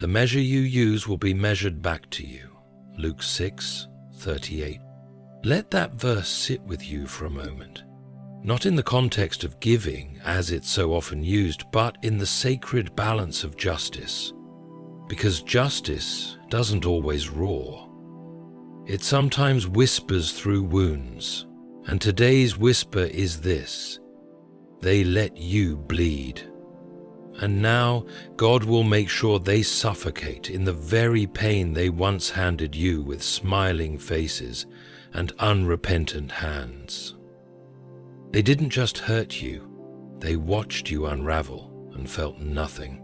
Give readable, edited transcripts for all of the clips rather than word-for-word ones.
The measure you use will be measured back to you. Luke 6:38. Let that verse sit with you for a moment. Not in the context of giving, as it's so often used, but in the sacred balance of justice. Because justice doesn't always roar. It sometimes whispers through wounds, and today's whisper is this: they let you bleed. And now God will make sure they suffocate in the very pain they once handed you with smiling faces and unrepentant hands. They didn't just hurt you, they watched you unravel and felt nothing.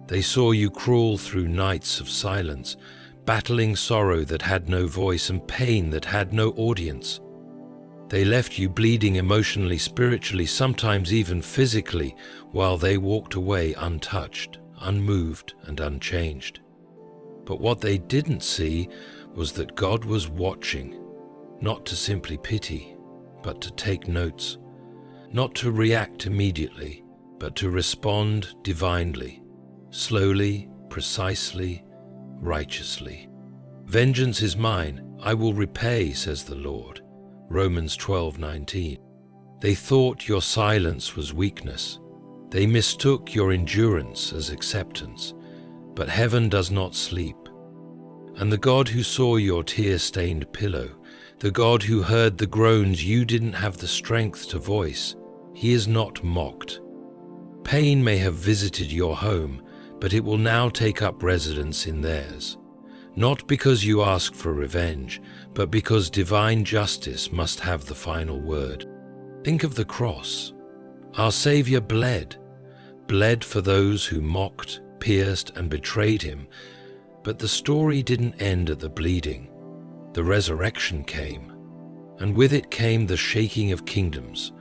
They saw you crawl through nights of silence, battling sorrow that had no voice and pain that had no audience. They left you bleeding emotionally, spiritually, sometimes even physically, while they walked away untouched, unmoved, and unchanged. But what they didn't see was that God was watching, not to simply pity, but to take notes, not to react immediately, but to respond divinely, slowly, precisely, righteously. Vengeance is mine, I will repay, says the Lord. Romans 12:19. They thought your silence was weakness. They mistook your endurance as acceptance. But heaven does not sleep. And the God who saw your tear-stained pillow, the God who heard the groans you didn't have the strength to voice, he is not mocked. Pain may have visited your home, but it will now take up residence in theirs. Not because you ask for revenge, but because divine justice must have the final word. Think of the cross. Our Savior bled for those who mocked, pierced, and betrayed him. But the story didn't end at the bleeding. The resurrection came, and with it came the shaking of kingdoms,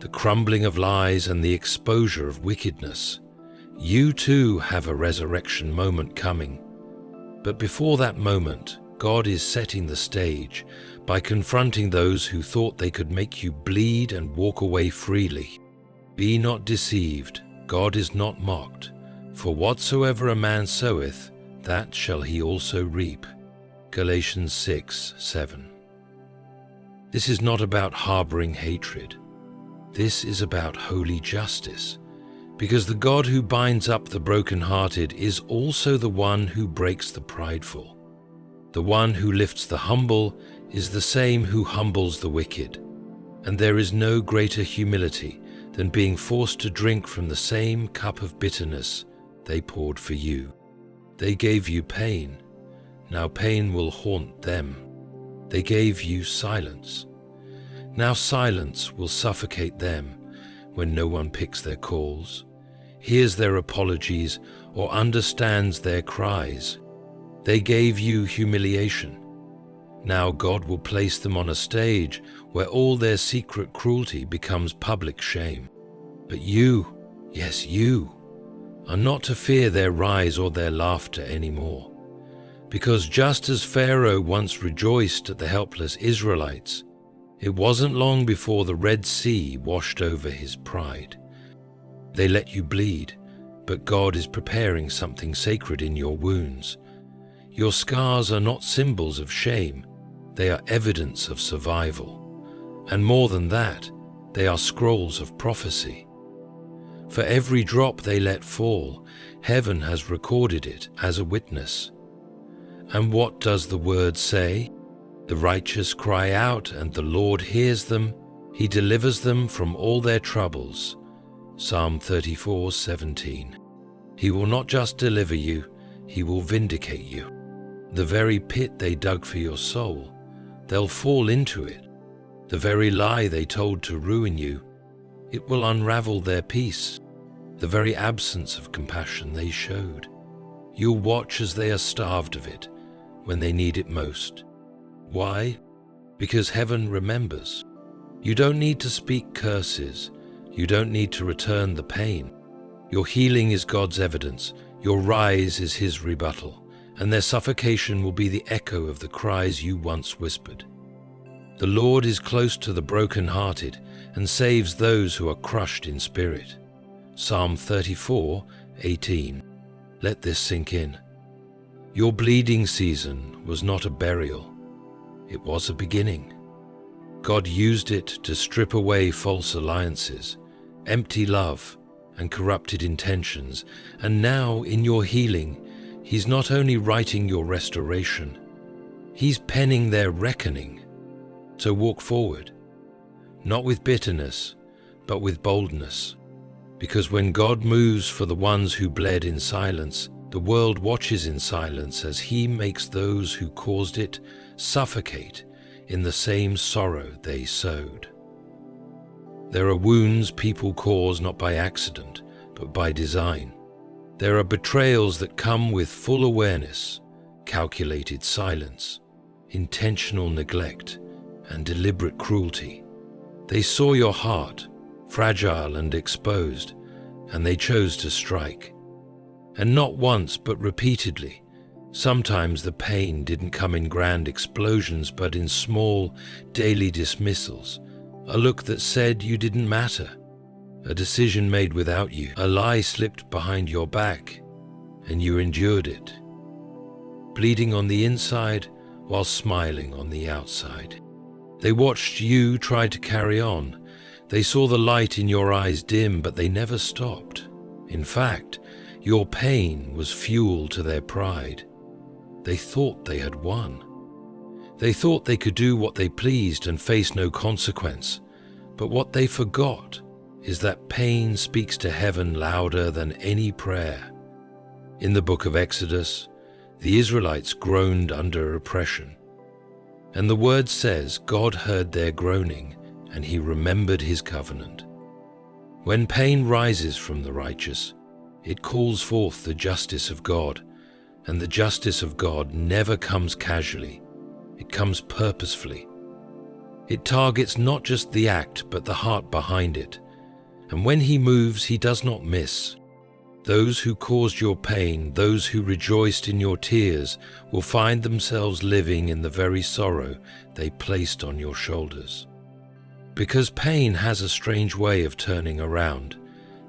the crumbling of lies, and the exposure of wickedness. You too have a resurrection moment coming. But before that moment, God is setting the stage by confronting those who thought they could make you bleed and walk away freely. Be not deceived, God is not mocked. For whatsoever a man soweth, that shall he also reap. Galatians 6:7. This is not about harboring hatred. This is about holy justice. Because the God who binds up the brokenhearted is also the one who breaks the prideful. The one who lifts the humble is the same who humbles the wicked. And there is no greater humility than being forced to drink from the same cup of bitterness they poured for you. They gave you pain. Now pain will haunt them. They gave you silence. Now silence will suffocate them when no one picks their calls, hears their apologies, or understands their cries. They gave you humiliation. Now God will place them on a stage where all their secret cruelty becomes public shame. But you, yes you, are not to fear their rise or their laughter anymore. Because just as Pharaoh once rejoiced at the helpless Israelites, it wasn't long before the Red Sea washed over his pride. They let you bleed, but God is preparing something sacred in your wounds. Your scars are not symbols of shame, they are evidence of survival. And more than that, they are scrolls of prophecy. For every drop they let fall, heaven has recorded it as a witness. And what does the word say? The righteous cry out, and the Lord hears them. He delivers them from all their troubles. Psalm 34:17. He will not just deliver you, he will vindicate you. The very pit they dug for your soul, they'll fall into it. The very lie they told to ruin you, it will unravel their peace. The very absence of compassion they showed, you'll watch as they are starved of it when they need it most. Why? Because heaven remembers. You don't need to speak curses. You don't need to return the pain. Your healing is God's evidence. Your rise is his rebuttal. And their suffocation will be the echo of the cries you once whispered. The Lord is close to the brokenhearted and saves those who are crushed in spirit. Psalm 34:18. Let this sink in. Your bleeding season was not a burial. It was a beginning. God used it to strip away false alliances, empty love, and corrupted intentions. And now, in your healing, He's not only writing your restoration, He's penning their reckoning. So walk forward, not with bitterness, but with boldness. Because when God moves for the ones who bled in silence, the world watches in silence as He makes those who caused it suffocate in the same sorrow they sowed. There are wounds people cause not by accident, but by design. There are betrayals that come with full awareness, calculated silence, intentional neglect, and deliberate cruelty. They saw your heart, fragile and exposed, and they chose to strike. And not once, but repeatedly. Sometimes the pain didn't come in grand explosions, but in small, daily dismissals. A look that said you didn't matter. A decision made without you. A lie slipped behind your back, and you endured it. Bleeding on the inside while smiling on the outside. They watched you try to carry on. They saw the light in your eyes dim, but they never stopped. In fact, your pain was fuel to their pride. They thought they had won. They thought they could do what they pleased and face no consequence. But what they forgot is that pain speaks to heaven louder than any prayer. In the book of Exodus, the Israelites groaned under oppression. And the word says God heard their groaning, and He remembered His covenant. When pain rises from the righteous, it calls forth the justice of God, and the justice of God never comes casually. It comes purposefully. It targets not just the act, but the heart behind it. And when He moves, He does not miss. Those who caused your pain, those who rejoiced in your tears, will find themselves living in the very sorrow they placed on your shoulders. Because pain has a strange way of turning around.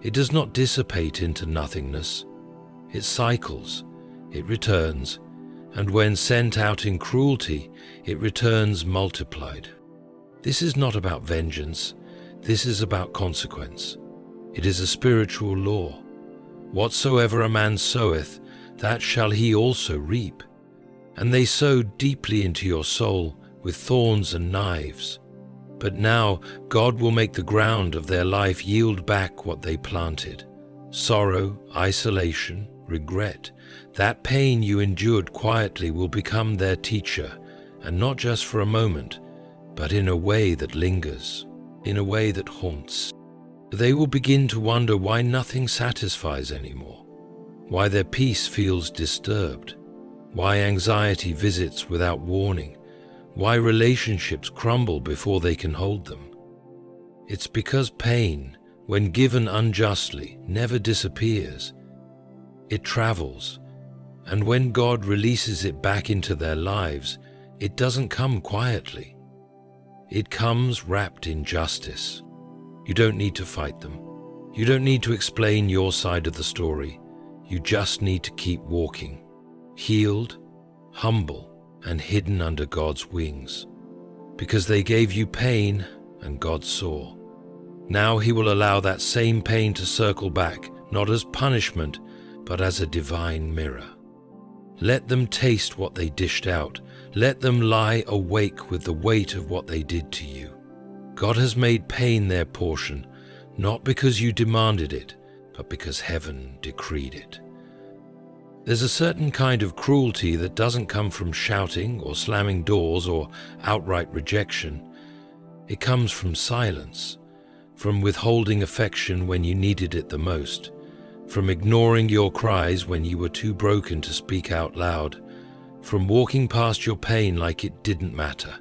It does not dissipate into nothingness. It cycles, it returns, and when sent out in cruelty, it returns multiplied. This is not about vengeance. This is about consequence. It is a spiritual law. Whatsoever a man soweth, that shall he also reap. And they sowed deeply into your soul with thorns and knives. But now God will make the ground of their life yield back what they planted. Sorrow, isolation, regret. That pain you endured quietly will become their teacher, and not just for a moment, but in a way that lingers, in a way that haunts. They will begin to wonder why nothing satisfies anymore, why their peace feels disturbed, why anxiety visits without warning, why relationships crumble before they can hold them. It's because pain, when given unjustly, never disappears. It travels, and when God releases it back into their lives, it doesn't come quietly. It comes wrapped in justice. You don't need to fight them. You don't need to explain your side of the story. You just need to keep walking, healed, humble, and hidden under God's wings. Because they gave you pain, and God saw. Now He will allow that same pain to circle back, not as punishment, but as a divine mirror. Let them taste what they dished out. Let them lie awake with the weight of what they did to you. God has made pain their portion, not because you demanded it, but because heaven decreed it. There's a certain kind of cruelty that doesn't come from shouting or slamming doors or outright rejection. It comes from silence, from withholding affection when you needed it the most, from ignoring your cries when you were too broken to speak out loud, from walking past your pain like it didn't matter.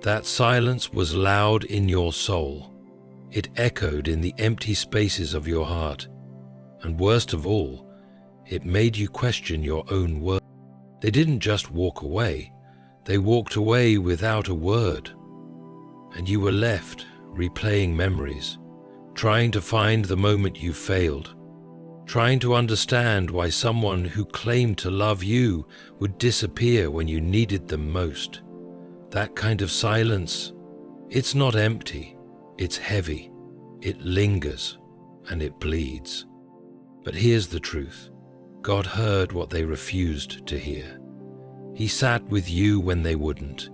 That silence was loud in your soul. It echoed in the empty spaces of your heart. And worst of all, it made you question your own worth. They didn't just walk away. They walked away without a word. And you were left replaying memories, trying to find the moment you failed. trying to understand why someone who claimed to love you would disappear when you needed them most. That kind of silence, it's not empty, it's heavy, it lingers, and it bleeds. But here's the truth. God heard what they refused to hear. He sat with you when they wouldn't.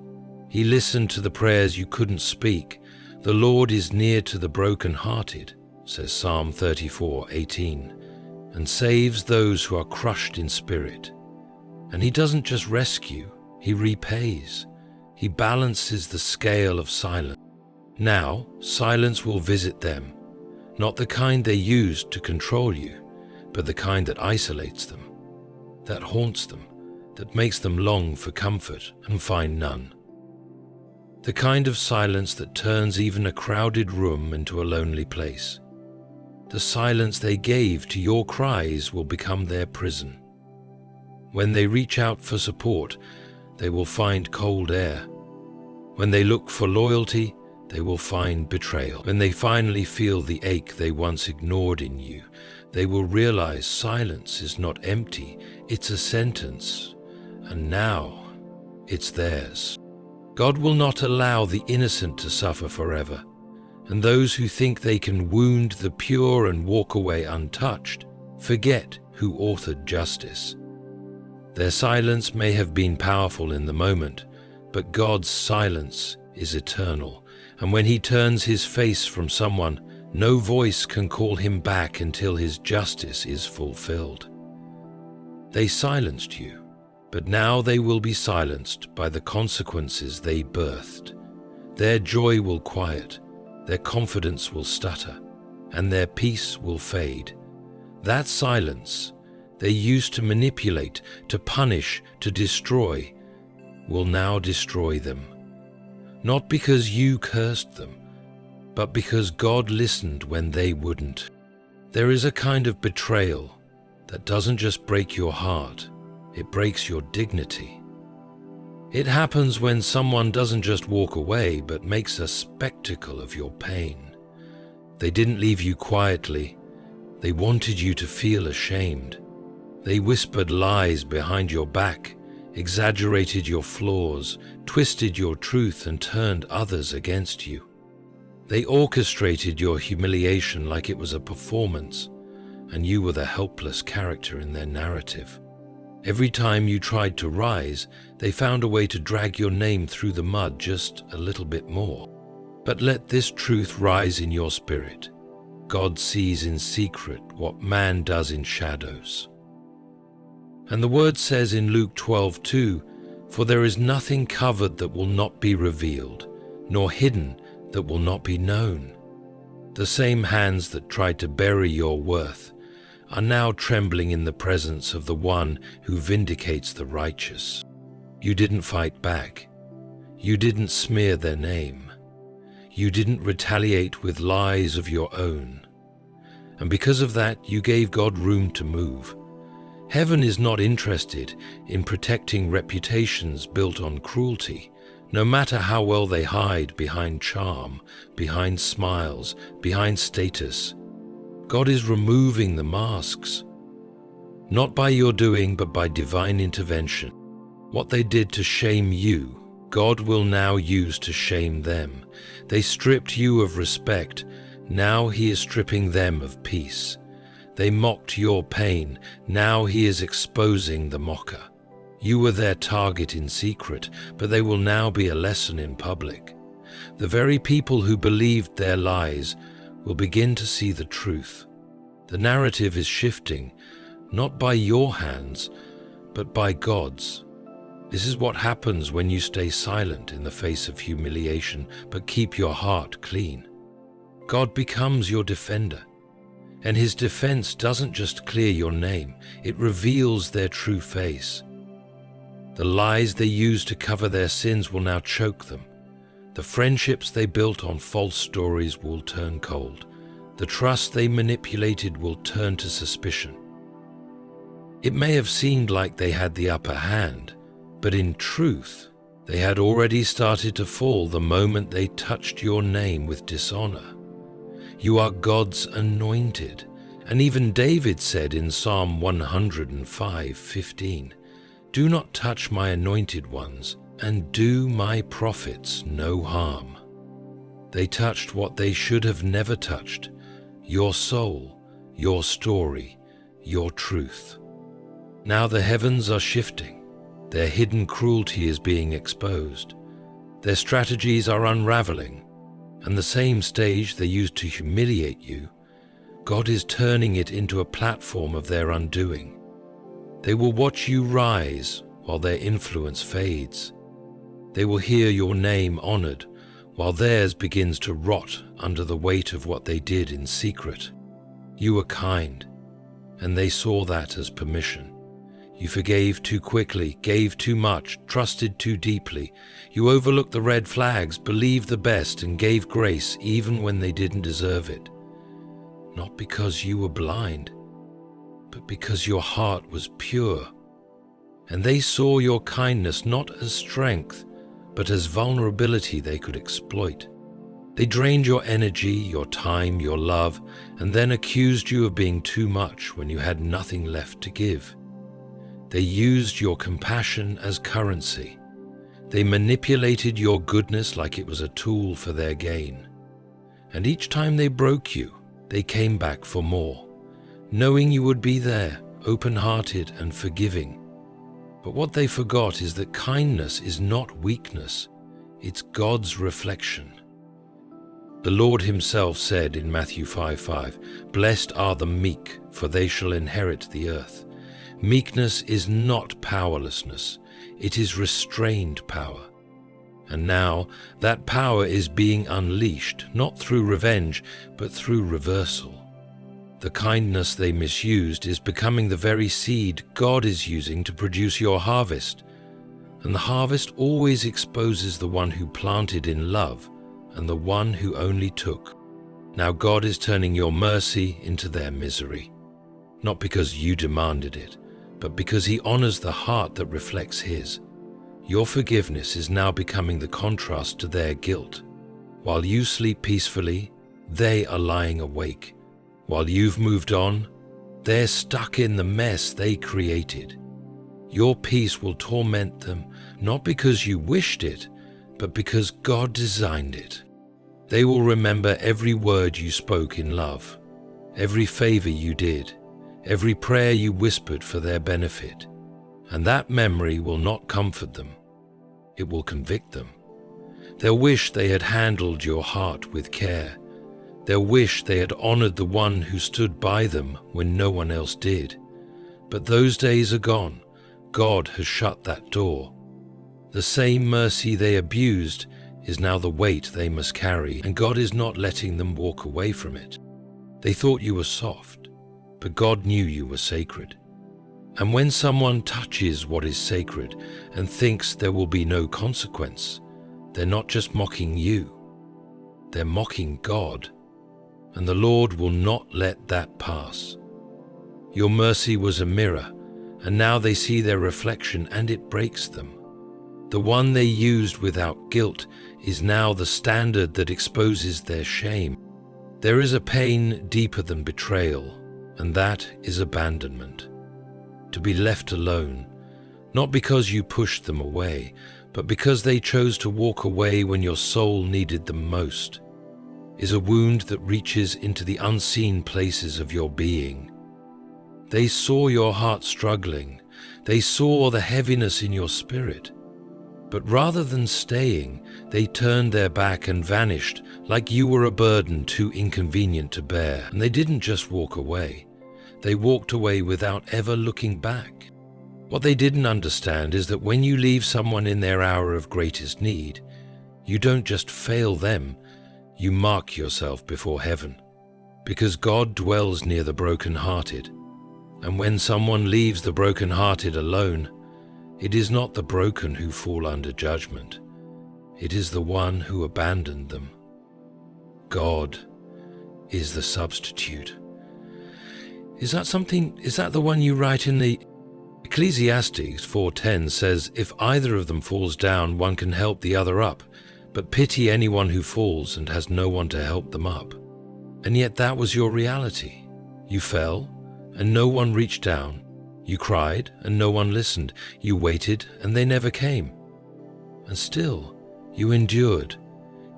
He listened to the prayers you couldn't speak. The Lord is near to the brokenhearted, says Psalm 34:18, and saves those who are crushed in spirit. And He doesn't just rescue, He repays. He balances the scale of silence. Now, silence will visit them, not the kind they used to control you, but the kind that isolates them, that haunts them, that makes them long for comfort and find none. The kind of silence that turns even a crowded room into a lonely place. The silence they gave to your cries will become their prison. When they reach out for support, they will find cold air. When they look for loyalty, they will find betrayal. When they finally feel the ache they once ignored in you, they will realize silence is not empty, it's a sentence, and now it's theirs. God will not allow the innocent to suffer forever, and those who think they can wound the pure and walk away untouched forget who authored justice. Their silence may have been powerful in the moment, but God's silence is eternal, and when He turns His face from someone, no voice can call Him back until His justice is fulfilled. They silenced you, but now they will be silenced by the consequences they birthed. Their joy will quiet, their confidence will stutter, and their peace will fade. That silence they used to manipulate, to punish, to destroy, will now destroy them. Not because you cursed them, but because God listened when they wouldn't. There is a kind of betrayal that doesn't just break your heart, it breaks your dignity. It happens when someone doesn't just walk away, but makes a spectacle of your pain. They didn't leave you quietly. They wanted you to feel ashamed. They whispered lies behind your back, exaggerated your flaws, twisted your truth, and turned others against you. They orchestrated your humiliation like it was a performance, and you were the helpless character in their narrative. Every time you tried to rise, they found a way to drag your name through the mud just a little bit more. But let this truth rise in your spirit. God sees in secret what man does in shadows. And the word says in Luke 12:2, "For there is nothing covered that will not be revealed, nor hidden that will not be known." The same hands that tried to bury your worth are now trembling in the presence of the one who vindicates the righteous. You didn't fight back. You didn't smear their name. You didn't retaliate with lies of your own. And because of that, you gave God room to move. Heaven is not interested in protecting reputations built on cruelty, no matter how well they hide behind charm, behind smiles, behind status. God is removing the masks, not by your doing, but by divine intervention. What they did to shame you, God will now use to shame them. They stripped you of respect, now He is stripping them of peace. They mocked your pain, now He is exposing the mocker. You were their target in secret, but they will now be a lesson in public. The very people who believed their lies will begin to see the truth. The narrative is shifting, not by your hands, but by God's. This is what happens when you stay silent in the face of humiliation, but keep your heart clean. God becomes your defender. And His defense doesn't just clear your name, it reveals their true face. The lies they used to cover their sins will now choke them. The friendships they built on false stories will turn cold. The trust they manipulated will turn to suspicion. It may have seemed like they had the upper hand, but in truth, they had already started to fall the moment they touched your name with dishonor. You are God's anointed, And even David said in Psalm 105:15, "Do not touch my anointed ones, and do my prophets no harm." They touched what they should have never touched: your soul, your story, your truth. Now the heavens are shifting. Their hidden cruelty is being exposed. Their strategies are unraveling, and the same stage they used to humiliate you, God is turning it into a platform of their undoing. They will watch you rise while their influence fades. They will hear your name honored while theirs begins to rot under the weight of what they did in secret. You were kind, and they saw that as permission. You forgave too quickly, gave too much, trusted too deeply. You overlooked the red flags, believed the best, and gave grace even when they didn't deserve it. Not because you were blind, but because your heart was pure. And they saw your kindness not as strength, but as vulnerability they could exploit. They drained your energy, your time, your love, and then accused you of being too much when you had nothing left to give. They used your compassion as currency. They manipulated your goodness like it was a tool for their gain. And each time they broke you, they came back for more, knowing you would be there, open-hearted and forgiving. But what they forgot is that kindness is not weakness, it's God's reflection. The Lord himself said in Matthew 5:5, "Blessed are the meek, for they shall inherit the earth." Meekness is not powerlessness, it is restrained power. And now that power is being unleashed, not through revenge, but through reversal. The kindness they misused is becoming the very seed God is using to produce your harvest. And the harvest always exposes the one who planted in love and the one who only took. Now God is turning your mercy into their misery, not because you demanded it, but because he honors the heart that reflects his. Your forgiveness is now becoming the contrast to their guilt. While you sleep peacefully, they are lying awake. While you've moved on, they're stuck in the mess they created. Your peace will torment them, not because you wished it, but because God designed it. They will remember every word you spoke in love, every favor you did, every prayer you whispered for their benefit. And that memory will not comfort them. It will convict them. They'll wish they had handled your heart with care. They'll wish they had honored the one who stood by them when no one else did. But those days are gone. God has shut that door. The same mercy they abused is now the weight they must carry, and God is not letting them walk away from it. They thought you were soft, but God knew you were sacred. And when someone touches what is sacred and thinks there will be no consequence, they're not just mocking you, they're mocking God. And the Lord will not let that pass. Your mercy was a mirror, and now they see their reflection and it breaks them. The one they used without guilt is now the standard that exposes their shame. There is a pain deeper than betrayal, and that is abandonment. To be left alone, not because you pushed them away, but because they chose to walk away when your soul needed them most, is a wound that reaches into the unseen places of your being. They saw your heart struggling. They saw the heaviness in your spirit. But rather than staying, they turned their back and vanished like you were a burden too inconvenient to bear. And they didn't just walk away. They walked away without ever looking back. What they didn't understand is that when you leave someone in their hour of greatest need, you don't just fail them, you mark yourself before heaven. Because God dwells near the brokenhearted. And when someone leaves the brokenhearted alone, it is not the broken who fall under judgment. It is the one who abandoned them. God is the substitute. Is that the one you write in the Ecclesiastes 4:10 says, "If either of them falls down, one can help the other up, but pity anyone who falls and has no one to help them up." And yet that was your reality. You fell, and no one reached down. You cried, and no one listened. You waited, and they never came. And still, you endured.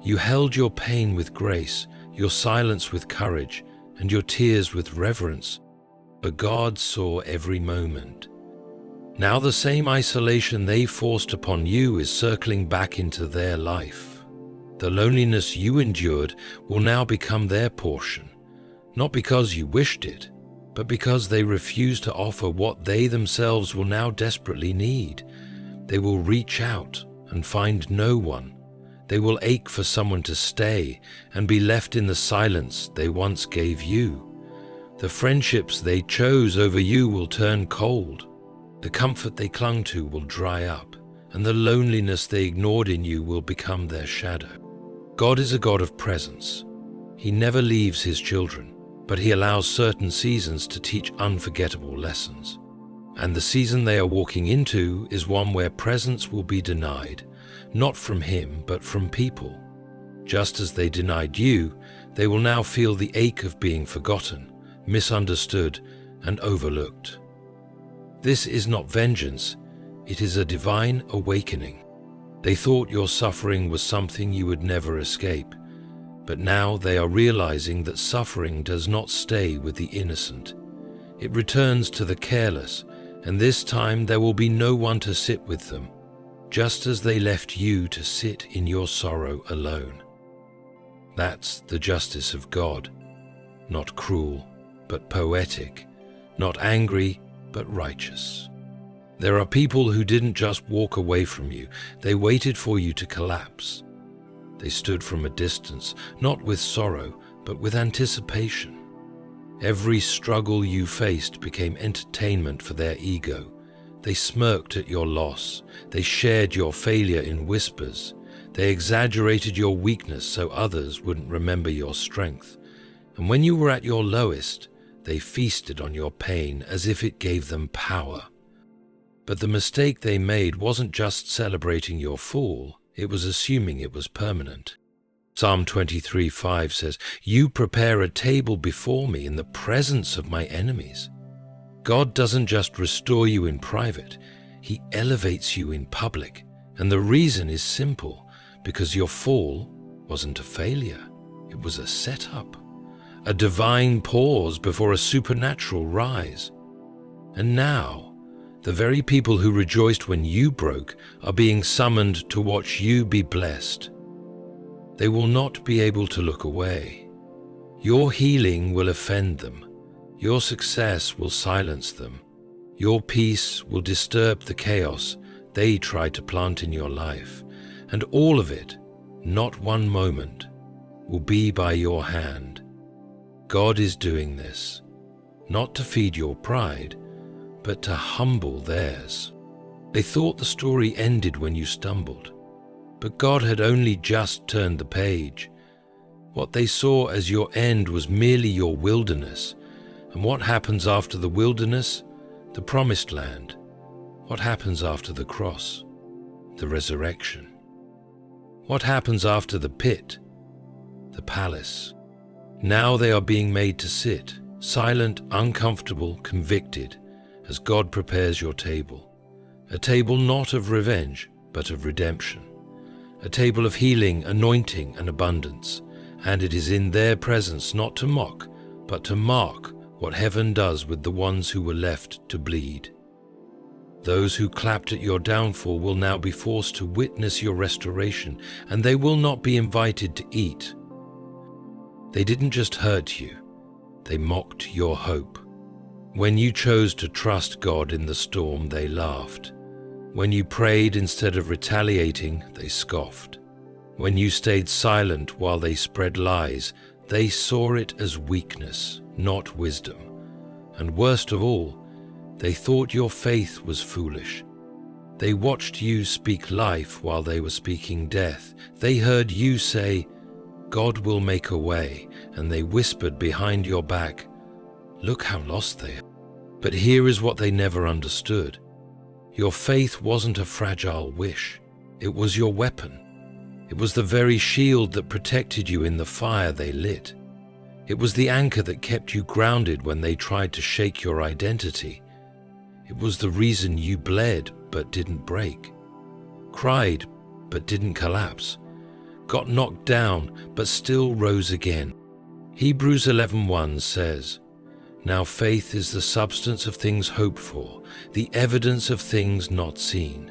You held your pain with grace, your silence with courage, and your tears with reverence. But God saw every moment. Now the same isolation they forced upon you is circling back into their life. The loneliness you endured will now become their portion, not because you wished it, but because they refuse to offer what they themselves will now desperately need. They will reach out and find no one. They will ache for someone to stay and be left in the silence they once gave you. The friendships they chose over you will turn cold. The comfort they clung to will dry up, and the loneliness they ignored in you will become their shadow. God is a God of presence. He never leaves his children, but he allows certain seasons to teach unforgettable lessons. And the season they are walking into is one where presence will be denied, not from him, but from people. Just as they denied you, they will now feel the ache of being forgotten, misunderstood, and overlooked. This is not vengeance, it is a divine awakening. They thought your suffering was something you would never escape, but now they are realizing that suffering does not stay with the innocent. It returns to the careless, and this time there will be no one to sit with them, just as they left you to sit in your sorrow alone. That's the justice of God, not cruel, but poetic, not angry, but righteous. There are people who didn't just walk away from you, they waited for you to collapse. They stood from a distance, not with sorrow, but with anticipation. Every struggle you faced became entertainment for their ego. They smirked at your loss. They shared your failure in whispers. They exaggerated your weakness so others wouldn't remember your strength. And when you were at your lowest, they feasted on your pain as if it gave them power. But the mistake they made wasn't just celebrating your fall, it was assuming it was permanent. Psalm 23:5 says, "You prepare a table before me in the presence of my enemies." God doesn't just restore you in private, he elevates you in public. And the reason is simple, because your fall wasn't a failure, it was a setup. A divine pause before a supernatural rise. And now, the very people who rejoiced when you broke are being summoned to watch you be blessed. They will not be able to look away. Your healing will offend them. Your success will silence them. Your peace will disturb the chaos they tried to plant in your life. And all of it, not one moment, will be by your hand. God is doing this, not to feed your pride, but to humble theirs. They thought the story ended when you stumbled, but God had only just turned the page. What they saw as your end was merely your wilderness. And what happens after the wilderness? The promised land. What happens after the cross? The resurrection. What happens after the pit? The palace. Now they are being made to sit, silent, uncomfortable, convicted, as God prepares your table. A table not of revenge, but of redemption. A table of healing, anointing, and abundance. And it is in their presence not to mock, but to mark what heaven does with the ones who were left to bleed. Those who clapped at your downfall will now be forced to witness your restoration, and they will not be invited to eat. They didn't just hurt you, they mocked your hope. When you chose to trust God in the storm, they laughed. When you prayed instead of retaliating, they scoffed. When you stayed silent while they spread lies, they saw it as weakness, not wisdom. And worst of all, they thought your faith was foolish. They watched you speak life while they were speaking death. They heard you say, "God will make a way," and they whispered behind your back, "Look how lost they are." But here is what they never understood. Your faith wasn't a fragile wish. It was your weapon. It was the very shield that protected you in the fire they lit. It was the anchor that kept you grounded when they tried to shake your identity. It was the reason you bled but didn't break, cried but didn't collapse, got knocked down but still rose again. Hebrews 11:1 says, "Now faith is the substance of things hoped for, the evidence of things not seen."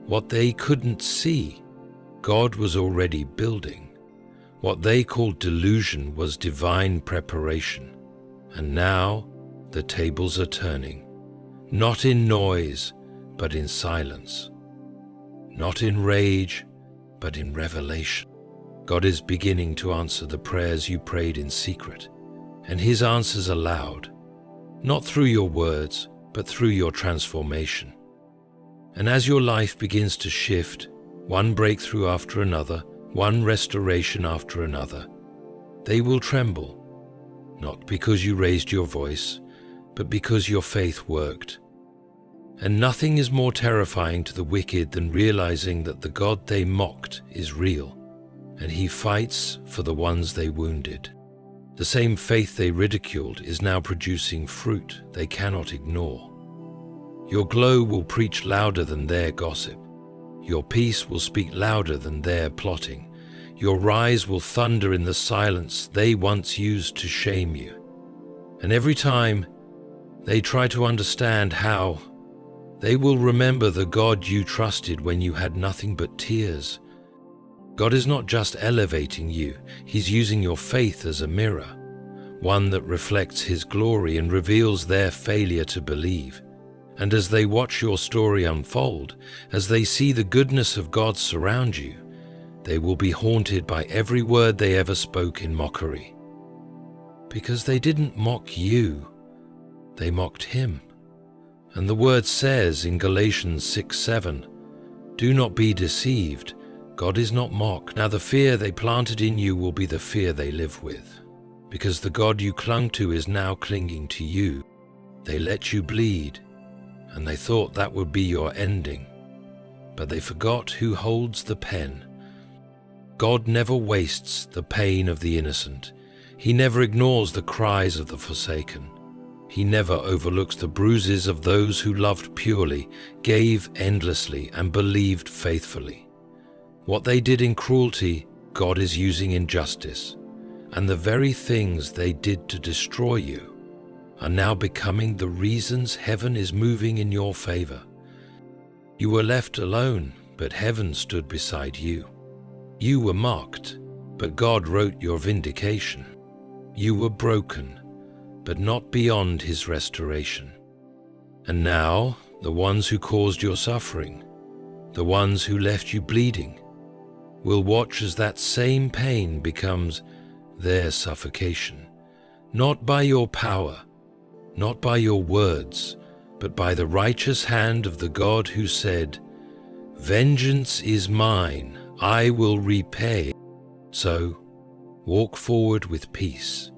What they couldn't see, God was already building. What they called delusion was divine preparation. And now the tables are turning, not in noise, but in silence. Not in rage, but in revelation. God is beginning to answer the prayers you prayed in secret, and His answers are loud, not through your words, but through your transformation. And as your life begins to shift, one breakthrough after another, one restoration after another, they will tremble, not because you raised your voice, but because your faith worked. And nothing is more terrifying to the wicked than realizing that the God they mocked is real, and He fights for the ones they wounded. The same faith they ridiculed is now producing fruit they cannot ignore. Your glow will preach louder than their gossip. Your peace will speak louder than their plotting. Your rise will thunder in the silence they once used to shame you. And every time they try to understand how, they will remember the God you trusted when you had nothing but tears. God is not just elevating you, He's using your faith as a mirror, one that reflects His glory and reveals their failure to believe. And as they watch your story unfold, as they see the goodness of God surround you, they will be haunted by every word they ever spoke in mockery. Because they didn't mock you, they mocked Him. And the word says in Galatians 6:7, "Do not be deceived, God is not mocked. Now the fear they planted in you will be the fear they live with, because the God you clung to is now clinging to you. They let you bleed, and they thought that would be your ending, but they forgot who holds the pen. God never wastes the pain of the innocent. He never ignores the cries of the forsaken. He never overlooks the bruises of those who loved purely, gave endlessly, and believed faithfully. What they did in cruelty, God is using in justice, and the very things they did to destroy you are now becoming the reasons heaven is moving in your favor. You were left alone, but heaven stood beside you. You were mocked, but God wrote your vindication. You were broken, but not beyond His restoration. And now, the ones who caused your suffering, the ones who left you bleeding, will watch as that same pain becomes their suffocation, not by your power, not by your words, but by the righteous hand of the God who said, "Vengeance is mine, I will repay." So, walk forward with peace,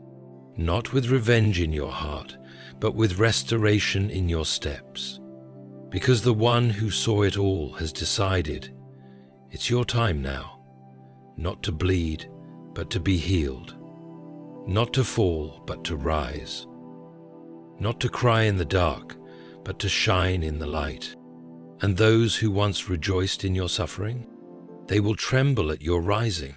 not with revenge in your heart, but with restoration in your steps. Because the one who saw it all has decided, it's your time now, not to bleed, but to be healed, not to fall, but to rise, not to cry in the dark, but to shine in the light. And those who once rejoiced in your suffering, they will tremble at your rising.